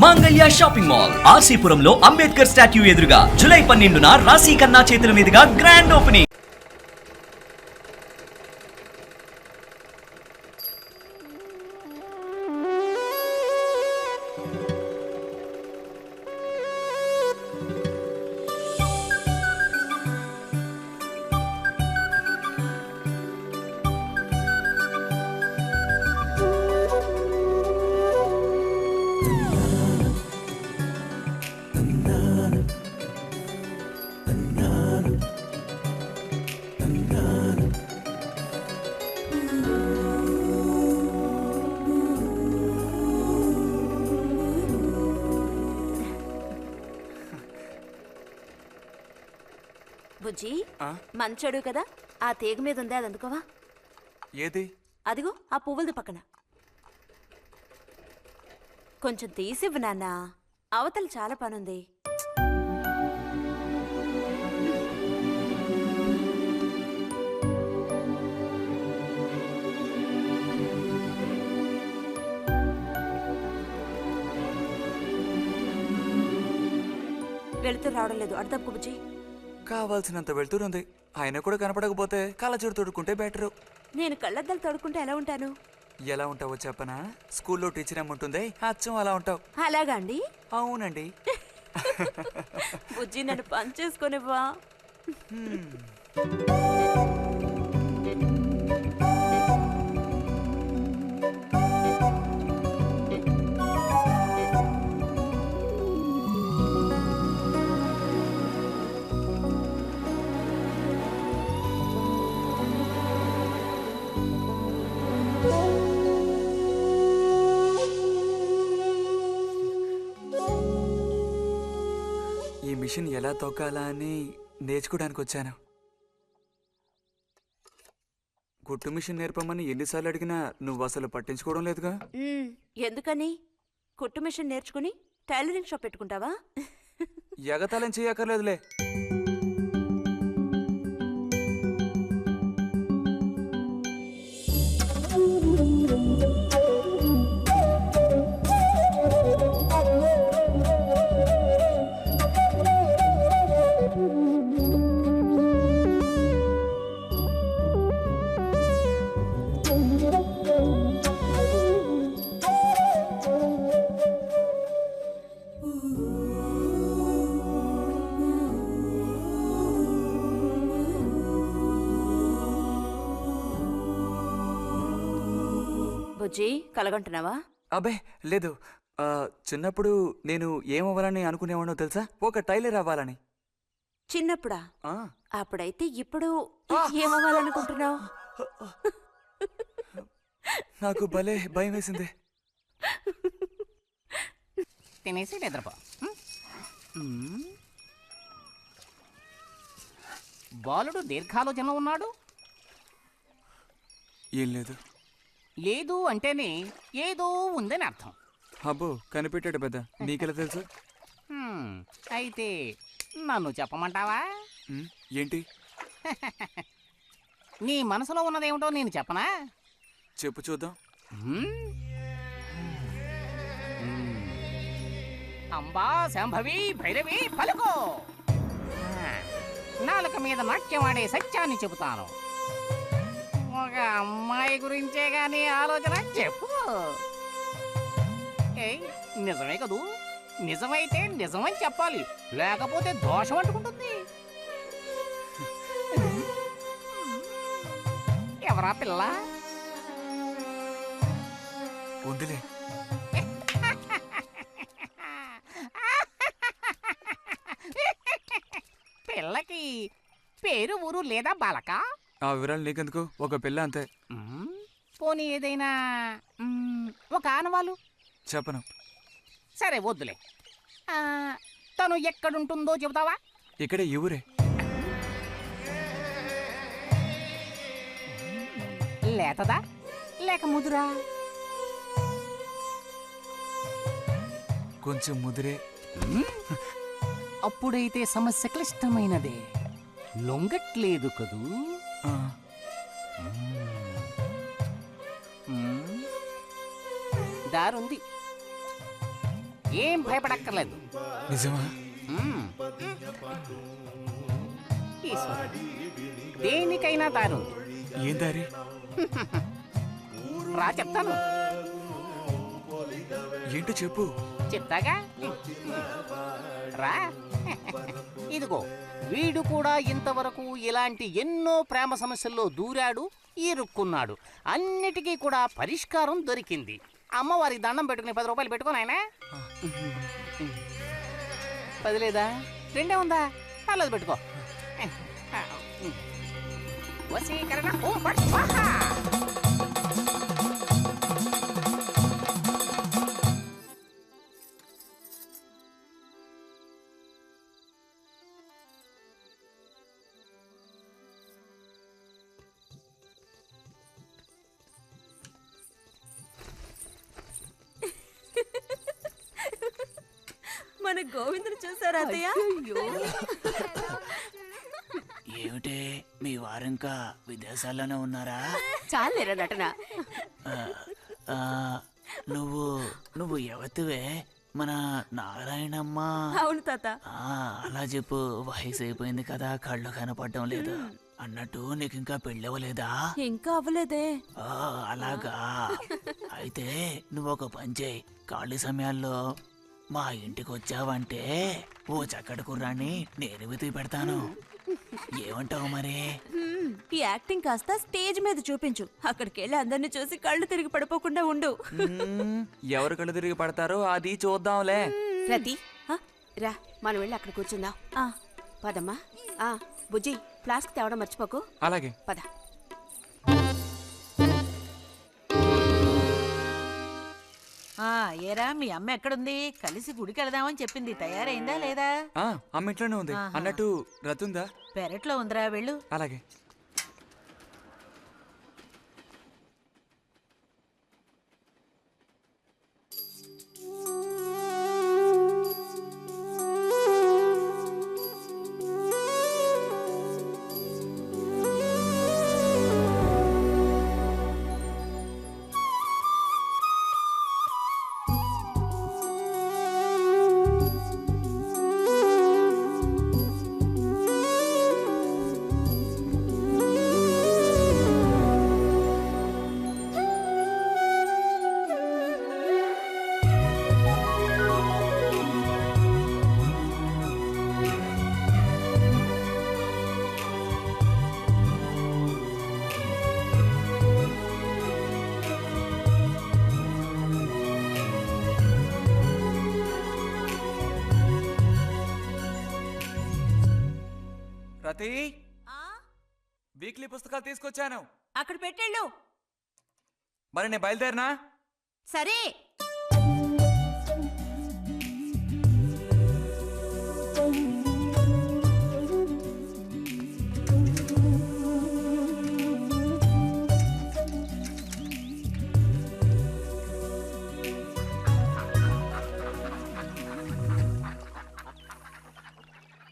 మాంగళ్య shopping mall ఆర్సీపురంలో Ambedkar statue ఎదురుగా July 12న రాశి ఖన్నా చేతుల మీదుగా గ్రాండ్ ఓపెనింగ్. బుజ్జి మంచోడు కదా, ఆ తీగ మీద ఉంది, అది అందుకోవా? ఏది? అదిగో ఆ పువ్వులది పక్కన. కొంచెం తీసివ్వు నాన్న, అవతల చాలా పనుంది. వెళుతూ రావడం లేదు, అర్థం బుజ్జి. కావాల్సినంత వెళ్తురుంది, ఆయన కూడా కనపడకపోతే కళ్ళజోడు తొడుక్కుంటే బెటరు. నేను కళ్ళద్దాలు తొడుక్కుంటే ఎలా ఉంటాను? ఎలా ఉంటావో చెప్పనా? స్కూల్లో టీచర్ ఏముంటుంది, అచ్చం అలా ఉంటావు. అలాగా అండి? అవునండి. బుజ్జి నన్ను పని చేసుకునివ్వా. ఈ మిషన్ ఎలా తొక్కాలా అని నేర్చుకోవడానికి వచ్చాను. కుట్టు మిషన్ నేర్పమని ఎన్నిసార్లు అడిగినా నువ్వు అసలు పట్టించుకోవడం లేదుగా. ఎందుకని? కుట్టు మిషన్ నేర్చుకుని టైలరింగ్ షాప్ పెట్టుకుంటావా? ఎగతాళం చేయక్కర్లేదులే. బుజ్జి కలగంటున్నావా? అబ్బే లేదు, చిన్నప్పుడు నేను ఏమవ్వాలని అనుకునేవాడో తెలుసా? ఒక టైలర్ అవ్వాలని. చిన్నప్పుడా? అప్పుడైతే ఇప్పుడు ఏమవ్వాలనుకుంటున్నావు? నాకు భలే భయం వేసింది. తినేసి నిద్రపో. బాలుడు దీర్ఘాలోచనలో ఉన్నాడు. ఏం లేదు. లేదు అంటేనే ఏదో ఉందని అర్థం. అబ్బో కనిపెట్టాడు పెద్ద, నీకెలా తెలుసు? అయితే నన్ను చెప్పమంటావా? ఏంటి? నీ మనసులో ఉన్నదేమిటో నేను చెప్పనా? చెప్పు చూద్దాం. అంబా శాంభవి భైరవి పలుకో. నాలుక మీద నాట్యం ఆడే సత్యాన్ని చెబుతాను. ఒక అమ్మాయి గురించే గానీ ఆలోచన చెప్పు. నిజమే కదూ? నిజమైతే నిజమని చెప్పాలి, లేకపోతే దోషం అంటుకుంటుంది. ఎవరా పిల్ల? ఉందిలే. పిల్లకి పేరు ఊరు లేదా బాలక? ఆ వివరాలు నీకెందుకు, ఒక పిల్ల అంతే. పోనీ ఏదైనా ఒక ఆనవాలు? చెప్పను. సరే వద్దులే. తను ఎక్కడుంటుందో చెబుతావా? ఇక్కడే ఈ ఊరే. లేతదా లేక ముదురా? కొంచెం ముదిరే. అప్పుడైతే సమస్య క్లిష్టమైనదే. లొంగట్లేదు కదూ? దారుంది. ఏం భయపడక్కర్లేదు. నిజమా? ఈశ్వరుడు, దేనికైనా దారి ఉంది. ఏం దారి? రా చెప్తాను. ఏంటో చెప్పు. చెప్తాగా, రా. ఇదిగో, వీడు కూడా ఇంతవరకు ఇలాంటి ఎన్నో ప్రేమ సమస్యల్లో దూరాడు, ఇరుక్కున్నాడు. అన్నిటికీ కూడా పరిష్కారం దొరికింది. అమ్మవారి దండం పెట్టుకుని 10 రూపాయలు పెట్టుకో నాయనా. 10 లేదా? 2 ఉందా? పర్లేదు పెట్టుకో. వశీకరణ ఓం ఫట్ స్వాహా. మన గోవిందుని చూసారా అత్తయ్య? ఏమిటే మీ వారింకా విదేశాల్లోనే ఉన్నారా? చాలేరా నటన. ఆ, నువ్వు ఎవతివే? మన నారాయణమ్మ? అవును తాత. అలా చెప్పు. వయసు అయిపోయింది కదా, కళ్ళు కనపడడం లేదు. అన్నట్టు నీకు ఇంకా పెళ్ళవలేదా? ఇంకా అవ్వలేదే. అలాగా. అయితే నువ్వు ఒక పని చేయి. ఖాళీ సమయాల్లో మా ఇంటికి వచ్చావంటే ఓ చక్కటి కుర్రాన్ని నేను వెతికి పెడతాను. ఏమంటావు మరి? ఈ యాక్టింగ్ కాస్త స్టేజ్ మీద చూపించు. అక్కడికి వెళ్ళి అందరిని చూసి కళ్ళు తిరిగి పడిపోకుండా ఉండు. ఎవరు కళ్ళు తిరిగి పడతారో అది చూద్దాంలే. రతి, రా మనం వెళ్ళి అక్కడ కూర్చుందాం. పదమ్మా. బుజ్జి, ఫ్లాస్క్ తేవడం మర్చిపోకు. అలాగే. పద. ఏరా మీ అమ్మ ఎక్కడుంది? కలిసి గుడికి వెళదామని చెప్పింది. తయారైందా లేదా? అమ్మ ఇంట్లోనే ఉంది. అన్నట్టు రతుందా? పెరట్లో ఉందిరా, వెళ్ళు. అలాగే. రతి, వీక్లీ పుస్తకాలు తీసుకొచ్చాను. అక్కడ పెట్టేళ్ళు. మరి నేను బయలుదేరినా? సరే.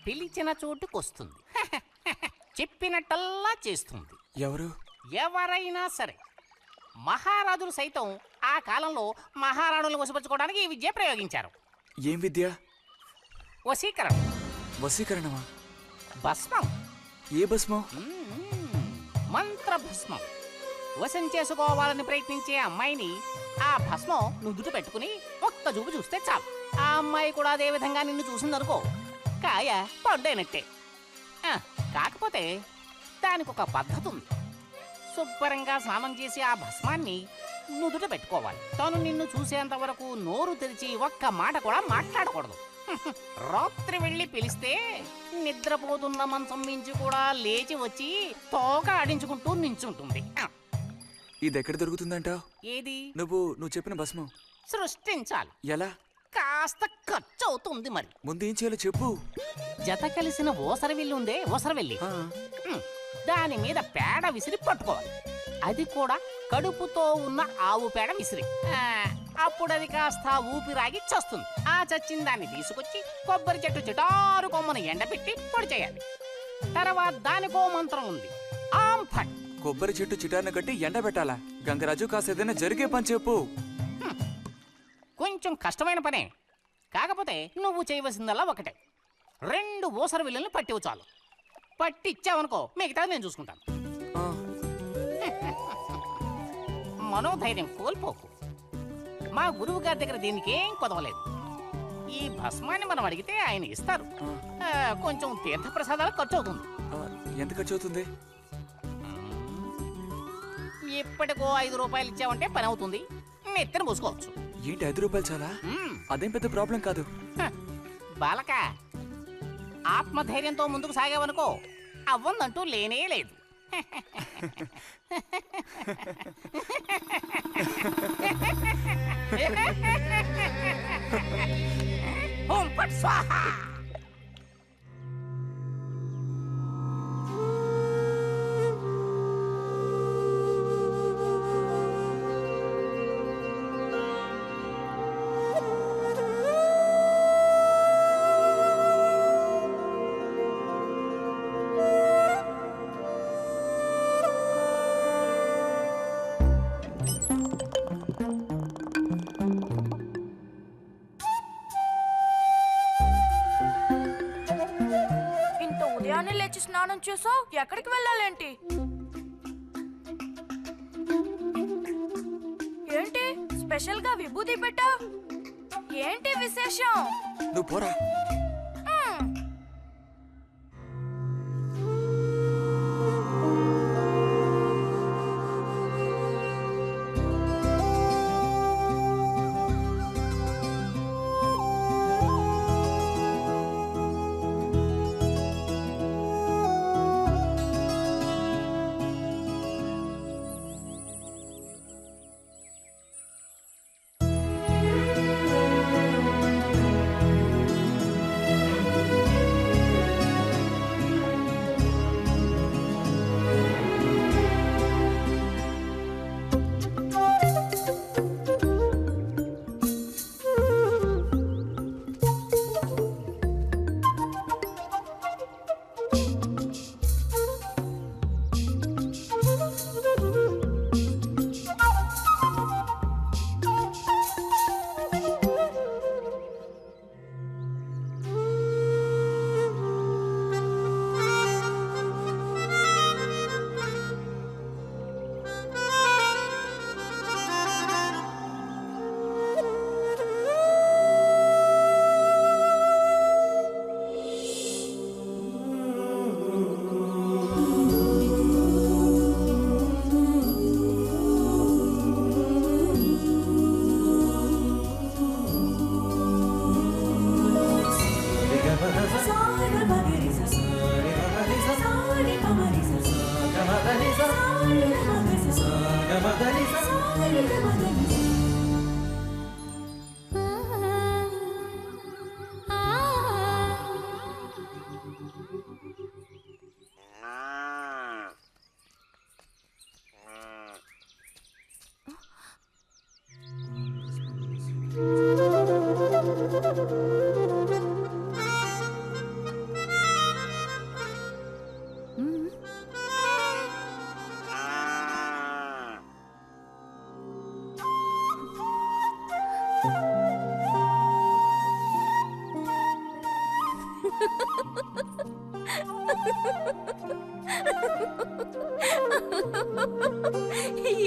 పిలిచిన చోటుకొస్తుంది. చెప్పినట్టల్లా చేస్తుంది. ఎవరు? ఎవరైనా సరే. మహారాజులు సైతం ఆ కాలంలో మహారాణులను వశపరచుకోవడానికి ఈ విద్య ప్రయోగించారు. ఏం విద్య? వశీకరణ. వశీకరణమా? భస్మం. ఏ భస్మం? మంత్ర భస్మం. వశం చేసుకోవాలని ప్రయత్నించే అమ్మాయిని ఆ భస్మం నుదుట పెట్టుకుని ఒక్క చూపు చూస్తే చాలు. ఆ అమ్మాయి కూడా అదే విధంగా నిన్ను చూసిందనుకో, కాయ పడ్డైనట్టే. కాకపోతే దానికి ఒక పద్ధతి ఉంది. శుభ్రంగా స్నానం చేసి ఆ భస్మాన్ని నుదుట పెట్టుకోవాలి. తను నిన్ను చూసేంత వరకు నోరు తెరిచి ఒక్క మాట కూడా మాట్లాడకూడదు. రాత్రి వెళ్ళి పిలిస్తే నిద్రపోతున్న మంచం మించి కూడా లేచి వచ్చి తోక ఆడించుకుంటూ నించుంటుంది. ఇది ఎక్కడ దొరుకుతుందంటావు? ఏది? నువ్వు చెప్పిన భస్మం సృష్టించాలి. ఎలా? కాస్త ఖర్చు అవుతుంది. మరి ముందు ఏం చేయాలో చెప్పు. జత కలిసిన ఓసరవిల్లి ఉందే, ఓసరవెల్లి, దాని మీద పేడ విసిరి పట్టుకోవాలి. అది కూడా కడుపుతో ఉన్న ఆవు పేడ విసిరి. అప్పుడు అది కాస్త ఊపిరాగి చస్తుంది. ఆ చచ్చిన దాన్ని తీసుకొచ్చి కొబ్బరి చెట్టు చిటారు కొమ్మను ఎండబెట్టి పొడి చేయాలి. తర్వాత దానికో మంత్రం ఉంది, ఆం ఫట్. కొబ్బరి చెట్టు చిటాన్ని కట్టి ఎండబెట్టాలా? గంగరాజు, కాసేదైనా జరిగే పని చెప్పు. కొంచెం కష్టమైన పనే, కాకపోతే నువ్వు చేయవలసిందల్లా ఒకటే, 2 ఊసర విల్లుల్ని పట్టివు చాలు. పట్టి ఇచ్చావనుకో మిగతాది నేను చూసుకుంటాను. ఆ, మనోధైర్యం కోల్పోకు. మా గురువు గారి దగ్గర దీనికేం కొదవలేదు. ఈ భస్మాన్ని మనం అడిగితే ఆయన ఇస్తారు. కొంచెం తీర్థప్రసాదాలకు ఖర్చు అవుతుంది. ఎంత ఖర్చు అవుతుంది? ఇప్పటికో 5 రూపాయలు ఇచ్చావంటే పని అవుతుంది. నెత్తిన మూసుకోవచ్చు. ఏంటి 5 రూపాయలు చాలా? అదేం పెద్ద ప్రాబ్లం కాదు. బాలక, ఆత్మధైర్యంతో ముందుకు సాగావనుకో అవ్వందంటూ లేనే లేదు. ఓం ఫట్ స్వాహా. ఇంత ఉదయాన్నే లేచి స్నానం చేసావు, ఎక్కడికి వెళ్ళాలేంటి? ఏంటి స్పెషల్ గా విభూతి పెట్టా? ఏంటి విశేషం? నువ్వు పోరా.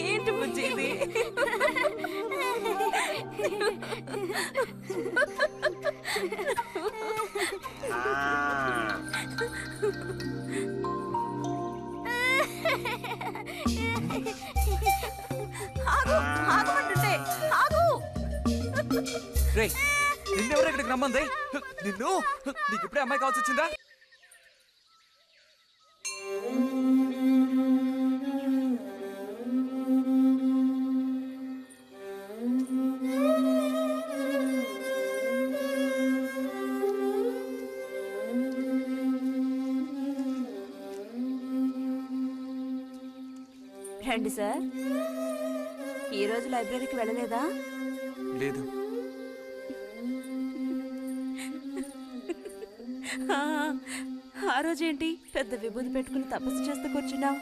ఏంటి బుజ్జి ఇది? ఆగు, ఆగమంటుంటే ఆగు. రే, నిన్నెవరు ఇక్కడికి రమ్మంది? నిన్ను నీకు ఇప్పుడే అమ్మాయి కావాల్సి వచ్చిందా? రండి సార్. ఈరోజు లైబ్రరీకి వెళ్ళలేదా? లేదు. ఆ రోజేంటి పెద్ద విభూతి పెట్టుకుని తపస్సు చేస్తూ కూర్చున్నావు?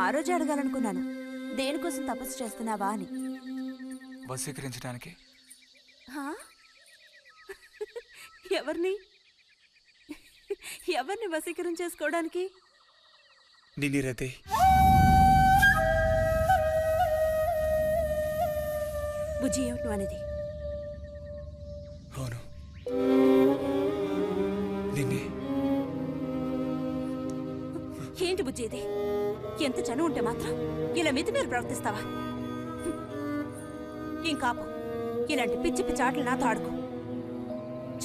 ఆ రోజు అడగాలనుకున్నాను, దేనికోసం తపస్సు చేస్తున్నావా అని. వశీకరించడానికి. హా? ఎవరిని ఎవరిని వశీకరణ చేసుకోవడానికి? నిన్ను రతి. బుజ్జి ఏమిటి నువ్వు అనేది? అవును, నిన్నే. ఏంటి బుజ్జి ఇది? ఎంత చనువు ఉంటే మాత్రం ఇలా మితిమీరి ప్రవర్తిస్తావా? ఇంకాపు ఇలాంటి పిచ్చి పిచ్చి ఆటలు నాతో ఆడుకో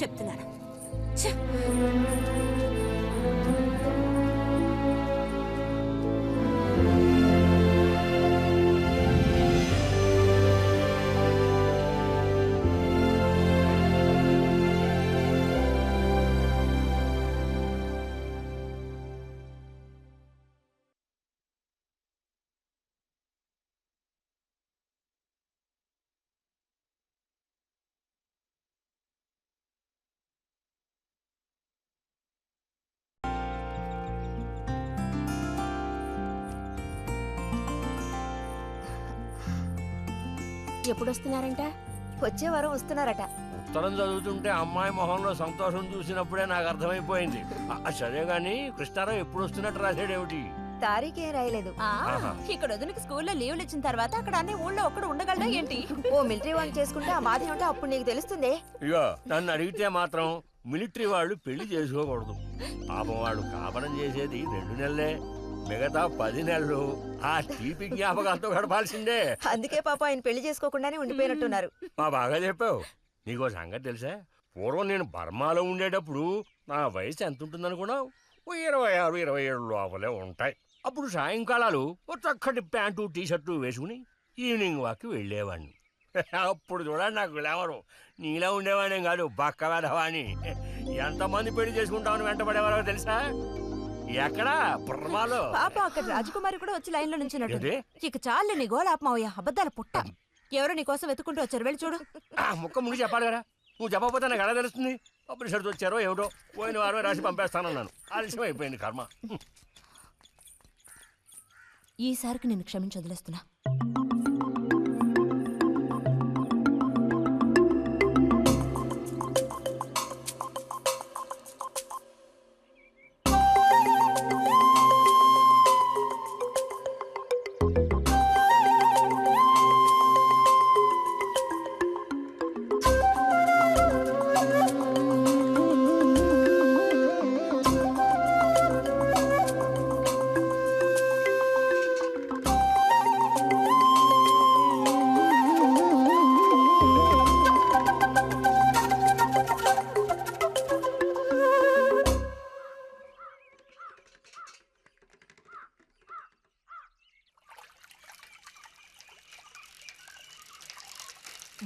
చెప్తున్నాను. ఛ! ఎప్పుడు వస్తున్నారంట? వచ్చే వారం వస్తున్నారట. ఉత్తరం చదువుతుంటే అమ్మాయి మొహంలో సంతోషం చూసినప్పుడే నాకు అర్థమైపోయింది. సరే గాని కృష్ణారావు ఎప్పుడు వస్తున్నట్టు రాశాడేమిటి? తారీఖే రాయలేదు. ఆహా. ఇక్కడ వదినకి స్కూల్లో లీవ్లు ఇచ్చిన తర్వాత అక్కడ అన్ని ఊళ్ళో ఒక్కడు ఉండగలడా ఏంటి? ఓ మిలిటరీ వాళ్ళు చేసుకుంటే ఆ బాధ ఏమిటో అప్పుడు నీకు తెలుస్తుంది. ఇగో నన్ను అడిగితే మాత్రం మిలిటరీ వాళ్ళు పెళ్లి చేసుకోకూడదు. పాపం వాళ్ళు కాపరం చేసేది 2 నెలలే, మిగతా 10 నెలలు ఆ తీపి జ్ఞాపకాలతో గడపాల్సిందే. అందుకే పాప ఆయన పెళ్లి చేసుకోకుండానే ఉండిపోయినట్టున్నారు. మా బాగా చెప్పావు. నీకో సంగతి తెలుసా? పూర్వం నేను బర్మాలో ఉండేటప్పుడు నా వయసు ఎంత ఉంటుందనుకున్నావు? 26, 27 లోపలే ఉంటాయి. అప్పుడు సాయంకాలాలు ఓ చక్కటి ప్యాంటు టీషర్టు వేసుకుని ఈవినింగ్ వాక్కి వెళ్ళేవాడిని. అప్పుడు చూడండి నాకు గ్లామరు. నీలా ఉండేవాడిని కాదు, బక్క వెధవాని. ఎంతమంది పెళ్లి చేసుకుంటామని వెంటబడేవారో తెలుసా? ఎక్కడా? బర్మాలో. పాప అక్కడ రాజకుమారి కూడా వచ్చి లైన్ లో నుంచినట్టు. ఏంటి? ఇక చాలు నీ గోలాపమావయ్య, అబద్ధాల పుట్ట. ఎవరో నీ కోసం వెతుకుంటూ వచ్చారు, వెళ్ళి చూడు. ముక్క ముందు చెప్పాలి కదా. నువ్వు చెప్పకపోతే నాకు ఎలా తెలుస్తుంది? అప్పుడు సరితో వచ్చారో ఏమిటో, పోయిన వారమే రాసి పంపేస్తానన్నాను. ఆలస్యం అయిపోయింది కర్మ. ఈసారికి నేను క్షమించి వదిలేస్తున్నా.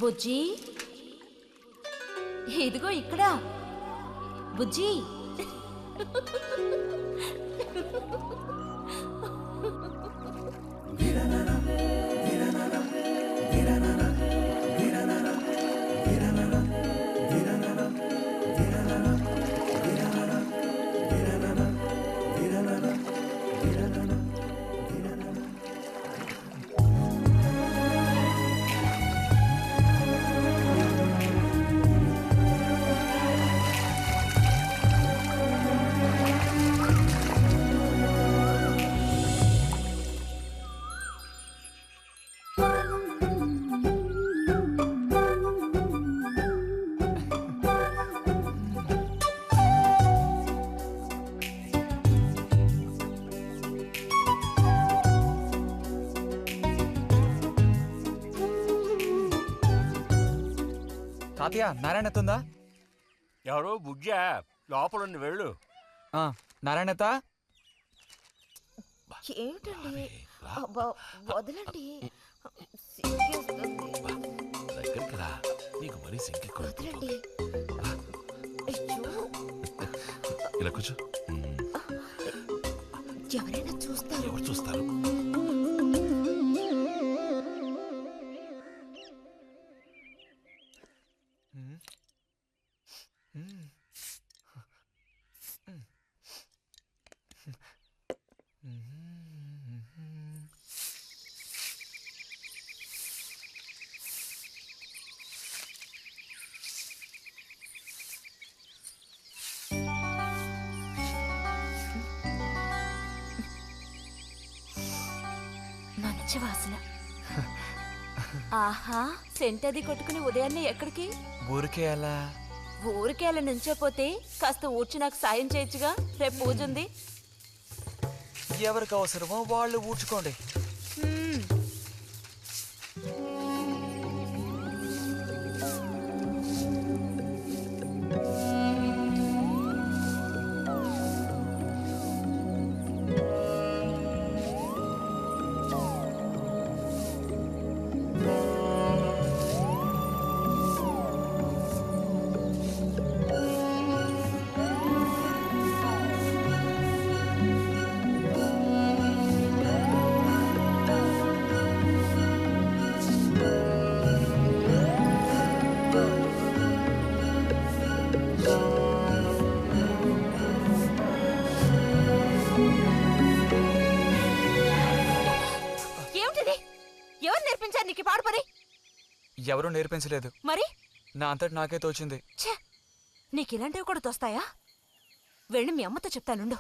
బుజ్జి, ఇదిగో ఇక్కడ. బుజ్జి, తాతయ్య, నారాయణతుందా? ఎవరు? బుజ్జా లోపలుండి వెళ్ళు. నారాయణత, ఏమిటండి? అబ్బా, వదలండి. సిగ్గేస్తుంది. దగ్గరికి రా, నీకు మరీ సింకెక్కువ. వదలండి. అయ్యో, ఇలా కూర్చో. ఎవరైనా చూస్తారు. ఎవరు చూస్తారు? మంచి వాసన. ఆహా, సెంట్ అది కొట్టుకుని ఉదయాన్నే ఎక్కడికి? ఊరికే అలా. ఊరికే అలా నుంచోపోతే కాస్త ఊడ్చి నాకు సాయం చేయొచ్చుగా, రేపు పూజ ఉంది. ఎవరికి అవసరమో వాళ్ళు ఊడ్చుకోండి. ఏమిటిది? ఎవరు నేర్పించారు నీకు ఈ పాడు పని? ఎవరూ నేర్పించలేదు, మరి నా అంతటి నాకే తోచింది. ఛే, నీకు ఇలాంటివి కూడా తోస్తాయా? వెళ్ళి మీ అమ్మతో చెప్తానుండు.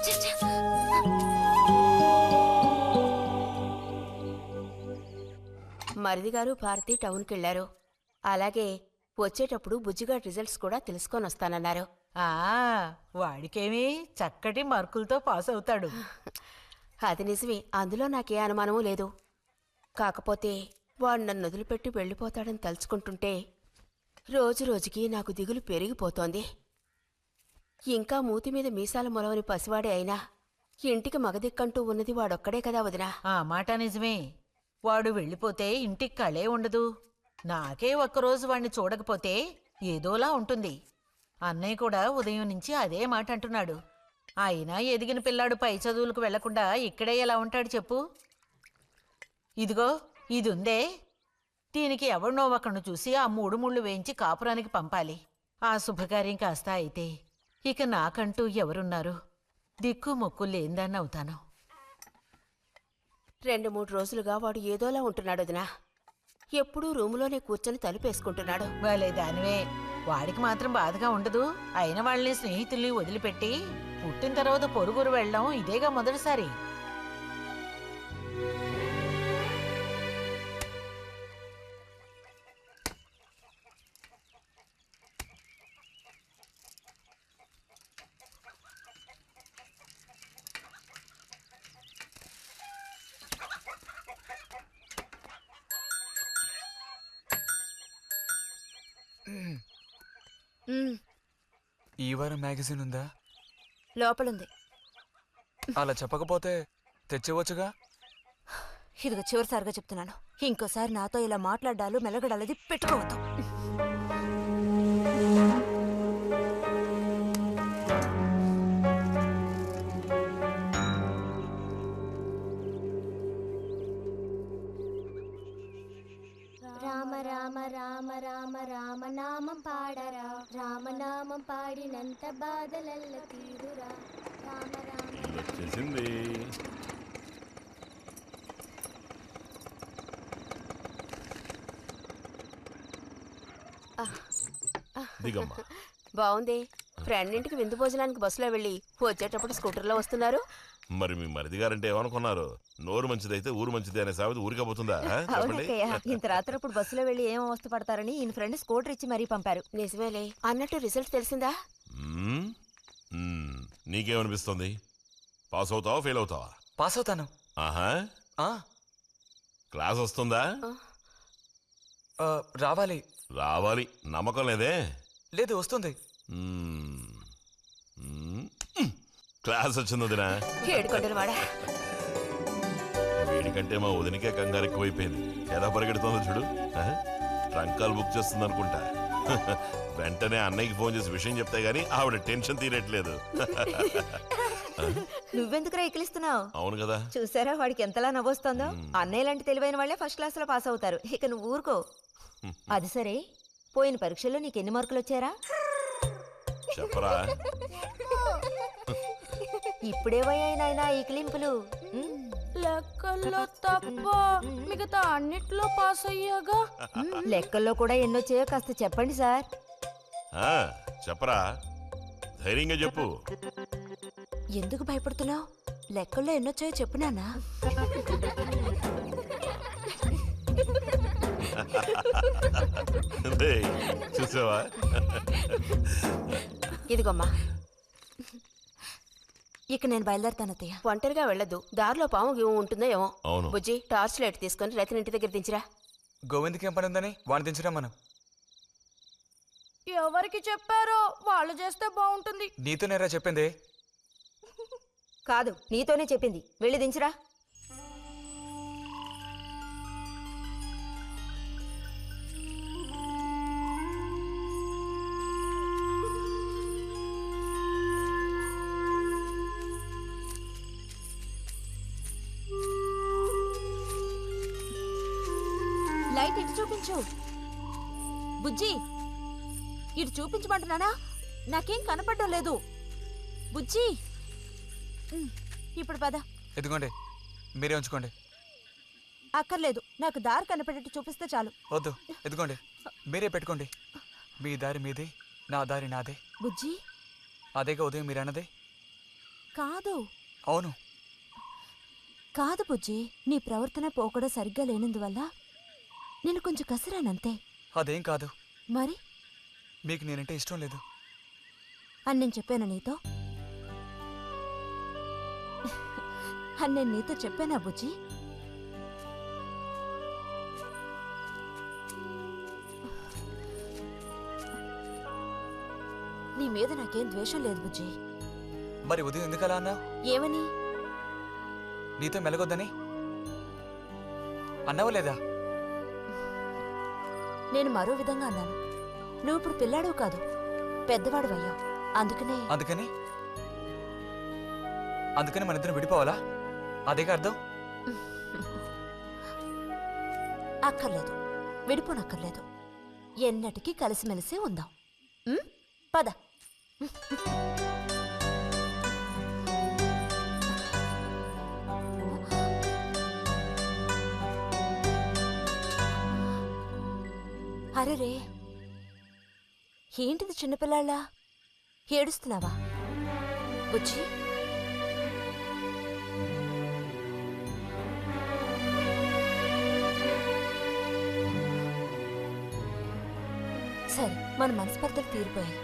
ఛే, ఛే. మరిది గారు భారతి టౌన్కి వెళ్లారు. అలాగే వచ్చేటప్పుడు బుజ్జిగాడి రిజల్ట్స్ కూడా తెలుసుకొని వస్తానన్నారు. ఆ వాడికేమి చక్కటి మార్కులతో పాస్ అవుతాడు. అది నిజమే, అందులో నాకే అనుమానమూ లేదు. కాకపోతే వాడు నన్ను వదిలిపెట్టి వెళ్ళిపోతాడని తలుచుకుంటుంటే రోజు రోజుకి నాకు దిగులు పెరిగిపోతోంది. ఇంకా మూతి మీద మీసాల మొలవని పసివాడే అయినా ఇంటికి మగదిక్కంటూ ఉన్నది వాడొక్కడే కదా వదినా. ఆ మాట నిజమే. వాడు వెళ్ళిపోతే ఇంటికి కళే ఉండదు. నాకే ఒక్కరోజు వాణ్ణి చూడకపోతే ఏదోలా ఉంటుంది. అన్నయ్య కూడా ఉదయం నుంచి అదే మాట అంటున్నాడు. అయినా ఎదిగిన పిల్లాడు పై చదువులకు వెళ్లకుండా ఇక్కడే ఎలా ఉంటాడు చెప్పు? ఇదిగో ఇదుందే, దీనికి ఎవరినో ఒకరిని చూసి ఆ 3 ముళ్ళు వేయించి కాపురానికి పంపాలి. ఆ శుభకార్యం కాస్త అయితే ఇక నాకంటూ ఎవరున్నారు? దిక్కు మొక్కు లేందాన్ని అవుతాను. 2-3 రోజులుగా వాడు ఏదోలా ఉంటున్నాడు వదినా. ఎప్పుడూ రూములోనే కూర్చొని తలుపేసుకుంటున్నాడు. వాళ్ళే దానివే, వాడికి మాత్రం బాధగా ఉండదు. అయిన వాళ్ళని స్నేహితుల్ని వదిలిపెట్టి పుట్టిన తర్వాత పొరుగురు వెళ్ళడం ఇదేగా మొదటిసారి. ఈ వారం మ్యాగజైన్ ఉందా? లోపలుంది. అలా చెప్పకపోతే తెచ్చివచ్చుగా. ఇదిగో చివరిసారిగా చెప్తున్నాను, ఇంకోసారి నాతో ఇలా మాట్లాడాలు మెలగడాలది పెట్టుకోవద్దు. రామ రామ రామ రామ రామనామం పాడరా, రామనామం పాడినంత బాధలల్ల తీరురా. రామ రామ వచ్చేసింది. దిగమ్మా. బావుంది. ఫ్రెండ్ ఇంటికి విందు భోజనానికి బస్సులో వెళ్ళి వచ్చేటప్పుడు స్కూటర్లో వస్తున్నారు. మరి మీ మరిది గారంటే ఏమనుకున్నారు? నోరు మంచిదైతే ఊరు మంచిది అనే సామెత ఊరికపోతుందా? చెప్పండి. ఇంత రాత్రప్పుడు బస్సులో వెళ్ళి ఏం అవస్థ పడతారని ఈయన ఫ్రెండ్ స్కూటర్ ఇచ్చి మరీ పంపారు. నిజమేలే. అన్నట్టు రిజల్ట్ తెలిసిందా? మ్మ్. మ్మ్. నీకేమనిపిస్తుంది? పాస్ అవుతావా ఫెయిల్ అవుతావా? పాస్ అవుతాను. ఆహా. క్లాస్ వస్తుందా? రావాలి. రావాలి. నమ్మకం లేదే? లేదు, వస్తుంది. క్లాస్ వచ్చింది వదినా. ఏడుకొండలు వాడా. వేడికంటే మా వదినకే కంగారు ఎక్కువైపోయింది. ఎలా పరిగెడుతుందో చూడు. ట్రంకాలు బుక్ చేస్తుంది అనుకుంటా. వెంటనే అన్నయ్యకి ఫోన్ చేసి విషయం చెప్తే గానీ ఆవిడ టెన్షన్ తీరట్లేదు. నువ్వెందుకురా ఎక్కిలిస్తున్నావు? అవును కదా. చూసారా వాడికి ఎంతలా నవ్వొస్తుందో. అన్నయ్య లాంటి తెలివైన వాళ్ళే ఫస్ట్ క్లాస్ లో పాస్ అవుతారు. ఇక నువ్వు ఊరుకో. అది సరే, పోయిన పరీక్షల్లో నీకు ఎన్ని మార్కులు వచ్చారా? చెప్పరా. ఇప్పుడేవయ్యాయినా ఈ క్లింపులు? లెక్కల్లో తప్ప మిగతా అన్నిట్లో పాస్ అయ్యాగా. లెక్కల్లో కూడా ఎన్నొచ్చాయో కాస్త చెప్పండి సార్. చెప్పరా, ధైర్యంగా చెప్పు. ఎందుకు భయపడుతున్నావు? లెక్కల్లో ఎన్నొచ్చాయో చెప్పు నాన్నా. రేయ్, చూసావా? ఇదిగోమ్మా. ఇక నేను బయలుదేరుతాను అత్తయ్య. ఒంటరిగా వెళ్ళదు, దారిలో పాము గీము ఉంటుందో ఏమో. అవును. బుజ్జి, టార్చ్ లైట్ తీసుకొని రతిని ఇంటి దగ్గర దించిరా. గోవింద్కి ఏం పని ఉందని వాడిని దించరా మనం. ఎవరికి చెప్పారో వాళ్ళు చేస్తే బాగుంటుంది. నీతోనేరా చెప్పింది. కాదు, నీతోనే చెప్పింది. వెళ్ళి దించురా. లైట్ ఇటు చూపించు. బుజ్జి, ఇటు చూపించమంటున్నానా? నాకేం కనపడడం లేదు. బుజ్జి, ఇప్పుడు పద. ఎదుగోండి, మీరే ఉంచుకోండి. అక్కర్లేదు, నాకు దారి కనపడేట్టు చూపిస్తే చాలు. వద్దు, ఎదుగోండి, మీరే పెట్టుకోండి. మీ దారి మీది, నా దారి నాదే. బుజ్జి, అదేగా ఉదయం మీరు అన్నదే. కాదు అవును. కాదు బుజ్జి, నీ ప్రవర్తన పోకడ సరిగ్గా లేనందువల్ల నేను కొంచెం కసిరానంతే. అదేం కాదు. మరి మీకు నేనంటే ఇష్టం లేదు అని నేను చెప్పాను నీతో? అని నేను నీతో చెప్పానా బుజ్జి? నీ మీద నాకేం ద్వేషం లేదు బుజ్జి. మరి ఉదయం ఎందుకలా అన్నా? ఏమని? నీతో మెలగొద్దని అన్నావా లేదా? నేను మరో విధంగా అన్నాను. నువ్వు ఇప్పుడు పిల్లాడు కాదు, పెద్దవాడు అయ్యావు. అందుకనే అందుకని అందుకని మన ఇద్దరం విడిపోవాలా? అదేగా అర్థం. అక్కర్లేదు, విడిపోనక్కర్లేదు. ఎన్నటికీ కలిసిమెలిసి ఉందాం. పద. అరెరే, ఏంటిది చిన్నపిల్లాళ్ళ ఏడుస్తున్నావా బుజ్జి? సరే, మన మనస్పర్ధలు తీరిపోయాయి.